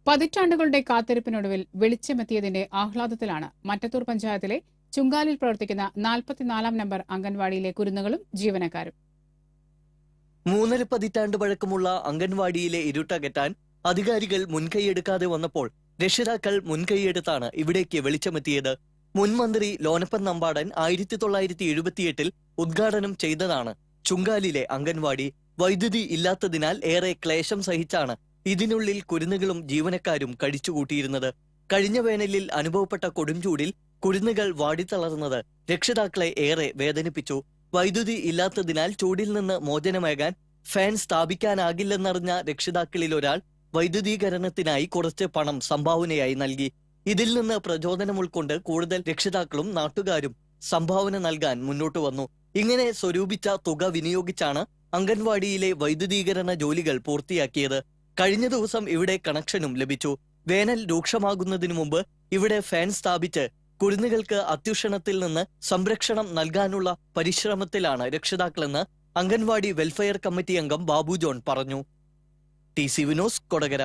പതിറ്റാണ്ടുകളുടെ കാത്തിരിപ്പിനൊടുവിൽ വെളിച്ചമെത്തിയതിന്റെ ആഹ്ലാദത്തിലാണ് മറ്റത്തൂർ പഞ്ചായത്തിലെ ചുങ്കാലിൽ പ്രവർത്തിക്കുന്ന 44-ാം നമ്പർ അംഗൻവാടിയിലെ കുരുന്നുകളും ജീവനക്കാരും. 3.5 പതിറ്റാണ്ട് പഴക്കമുള്ള അംഗൻവാടിയിലെ ഇരുട്ടകറ്റാൻ അധികാരികൾ മുൻകൈയെടുക്കാതെ വന്നപ്പോൾ രക്ഷിതാക്കൾ മുൻകൈയെടുത്താണ് ഇവിടേക്ക് വെളിച്ചമെത്തിയത്. മുൻ മന്ത്രി ലോനപ്പൻ നമ്പാടൻ 1978 ഉദ്ഘാടനം ചെയ്തതാണ് ചുങ്കാലിലെ അംഗൻവാടി. വൈദ്യുതി ഇല്ലാത്തതിനാൽ ഏറെ ക്ലേശം സഹിച്ചാണ് ഇതിനുള്ളിൽ കുരുന്നുകളും ജീവനക്കാരും കഴിച്ചുകൂട്ടിയിരുന്നത്. കഴിഞ്ഞ വേനലിൽ അനുഭവപ്പെട്ട കൊടുംചൂടിൽ കുരുന്നുകൾ വാടിത്തളർന്നത് രക്ഷിതാക്കളെ ഏറെ വേദനിപ്പിച്ചു. വൈദ്യുതി ഇല്ലാത്തതിനാൽ ചൂടിൽ നിന്ന് മോചനമേകാൻ ഫാൻ സ്ഥാപിക്കാനാകില്ലെന്നറിഞ്ഞ രക്ഷിതാക്കളിൽ ഒരാൾ വൈദ്യുതീകരണത്തിനായി കുറച്ച് പണം സംഭാവനയായി നൽകി. ഇതിൽ നിന്ന് പ്രചോദനം ഉൾക്കൊണ്ട് കൂടുതൽ രക്ഷിതാക്കളും നാട്ടുകാരും സംഭാവന നൽകാൻ മുന്നോട്ട് വന്നു. ഇങ്ങനെ സ്വരൂപിച്ച തുക വിനിയോഗിച്ചാണ് അംഗൻവാടിയിലെ വൈദ്യുതീകരണ ജോലികൾ പൂർത്തിയാക്കിയത്. കഴിഞ്ഞ ദിവസം ഇവിടെ കണക്ഷനും ലഭിച്ചു. വേനൽ രൂക്ഷമാകുന്നതിനു മുമ്പ് ഇവിടെ ഫാൻ സ്ഥാപിച്ച് കുരുന്നുകൾക്ക് അത്യുഷണത്തിൽ നിന്ന് സംരക്ഷണം നൽകാനുള്ള പരിശ്രമത്തിലാണ് രക്ഷിതാക്കളെന്ന് അംഗൻവാടി വെൽഫെയർ കമ്മിറ്റി അംഗം ബാബു ജോൺ പറഞ്ഞു. TC വിനോസ്, കൊടകര.